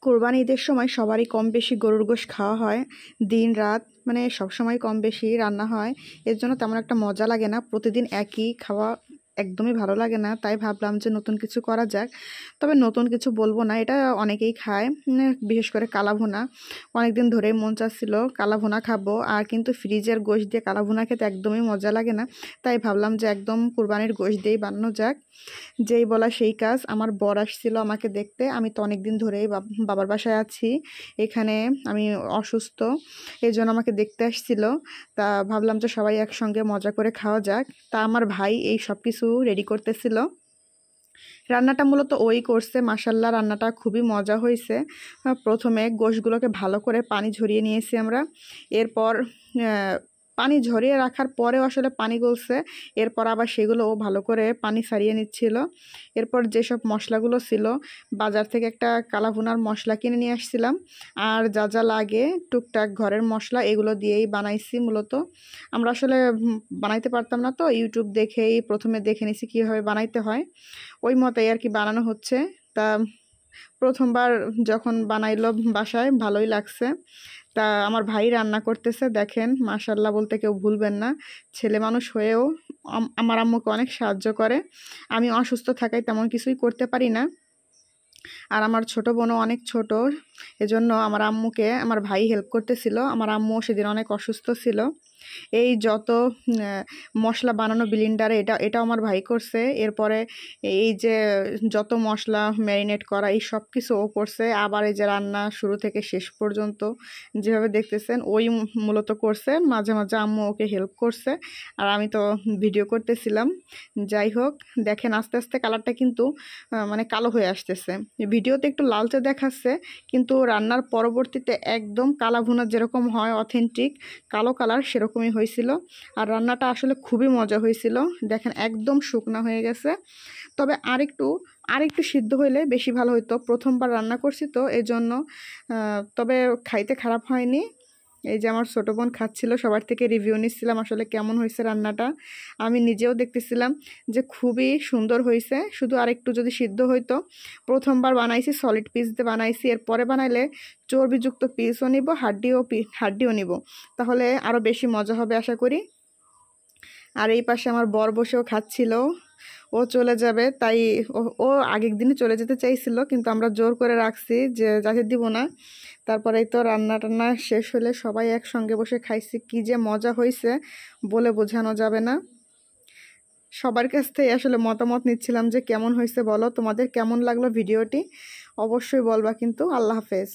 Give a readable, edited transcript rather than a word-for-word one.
কোরবানি ঈদের সময় সবারই কম বেশি গরুর গোশত খাওয়া হয়। দিন রাত মানে সবসময় কম বেশি রান্না হয়। এর জন্য তেমন একটা মজা লাগে না। প্রতিদিন একই খাওয়া একদমই ভালো লাগে না। তাই ভাবলাম যে নতুন কিছু করা যাক। তবে নতুন কিছু বলবো না, এটা অনেকেই খায়। বিশেষ করে কালাভুনা। অনেকদিন ধরেই মন চাচ্ছিল কালাভুনা খাবো, আর কিন্তু ফ্রিজের গোশত দিয়ে কালাভুনা খেতে একদমই মজা লাগে না। তাই ভাবলাম যে একদম কুরবানির গোশত দিয়েই বানানো যাক। যেই বলা সেই কাজ। আমার বর আসছিল আমাকে দেখতে। আমি তো অনেক দিন ধরেই বাবার বাসায় আছি, এখানে আমি অসুস্থ, এই জন্য আমাকে দেখতে আসছিল। তা ভাবলাম যে সবাই একসঙ্গে মজা করে খাওয়া যাক। তা আমার ভাই এই সব কিছু রেডি করতেছিল। রান্নাটা মূলত ওই করছে, মাশাল্লাহ রান্নাটা খুবই মজা হয়েছে। প্রথমে গোশগুলোকে ভালো করে পানি ঝরিয়ে নিয়েছি আমরা। এরপর পানি ঝরিয়ে রাখার পরেও আসলে পানি গলছে। এরপর আবার সেগুলো ভালো করে পানি ছাড়িয়ে নিচ্ছিল। এরপর যেসব মশলাগুলো ছিল, বাজার থেকে একটা কালাভুনার মশলা কিনে নিয়ে আসছিলাম। আর যা যা লাগে টুকটাক ঘরের মশলা, এগুলো দিয়েই বানাইছি মূলত। আমরা আসলে বানাইতে পারতাম না, তো ইউটিউব দেখেই প্রথমে দেখে নিছি কীভাবে বানাইতে হয়। ওই মতোই আর কি বানানো হচ্ছে। তা প্রথমবার যখন বানাইলো বাসায় ভালোই লাগছে। তা আমার ভাই রান্না করতেছে, দেখেন মাশাল্লাহ বলতে কেউ ভুলবেন না। ছেলে মানুষ হয়েও আমার আম্মুকে অনেক সাহায্য করে। আমি অসুস্থ থাকায় তেমন কিছুই করতে পারি না। আর আমার ছোট বোনও অনেক ছোট, এজন্য আমার আম্মুকে আমার ভাই হেল্প করতেছিল। আমার আম্মু সেদিন অনেক অসুস্থ ছিল। এই যত মশলা বানানো ব্লেন্ডারে এটাও আমার ভাই করছে। এরপরে এই যে যত মশলা ম্যারিনেট করা, এই সব কিছু ও করছে। আবার এই যে রান্না শুরু থেকে শেষ পর্যন্ত যেভাবে দেখতেছেন ওই মূলত করছে। মাঝে মাঝে আম্মু ওকে হেল্প করছে, আর আমি তো ভিডিও করতেছিলাম। যাই হোক, দেখেন আস্তে আস্তে কালারটা কিন্তু মানে কালো হয়ে আসতেছে। ভিডিওতে একটু লালচে দেখাচ্ছে, কিন্তু রান্নার পরবর্তীতে একদম কালা ভুনা যেরকম হয় অথেন্টিক কালো কালার, সেরকমই হয়েছিল। আর রান্নাটা আসলে খুবই মজা হয়েছিল। দেখেন একদম শুকনা হয়ে গেছে। তবে আরেকটু সিদ্ধ হইলে বেশি ভালো হতো। প্রথমবার রান্না করছি তো এজন্য। তবে খাইতে খারাপ হয়নি। এই যে আমার ছোটো বোন খাচ্ছিল, সবার থেকে রিভিউ নিচ্ছিলাম আসলে কেমন হয়েছে রান্নাটা। আমি নিজেও দেখতেছিলাম যে খুবই সুন্দর হয়েছে। শুধু আরেকটু যদি সিদ্ধ হইতো। প্রথমবার বানাইছি সলিড পিস দিয়ে বানাইছি, এরপরে বানাইলে চর্বিযুক্ত পিসও নিব, হাড্ডিও নিব, তাহলে আরও বেশি মজা হবে আশা করি। আর এই পাশে আমার বর বসেও খাচ্ছিল। ও চলে যাবে, তাই ও আগের দিনই চলে যেতে চাইছিল, কিন্তু আমরা জোর করে রাখছি যে যাতে দিব না। তারপরেই তো রান্না টান্না শেষ হলে সবাই একসঙ্গে বসে খাইছি। কি যে মজা হয়েছে বলে বোঝানো যাবে না। সবার কাছ থেকে আসলে মতামত নিচ্ছিলাম যে কেমন হয়েছে বলো, তোমাদের কেমন লাগলো ভিডিওটি অবশ্যই বলবা কিন্তু। আল্লাহ হাফেজ।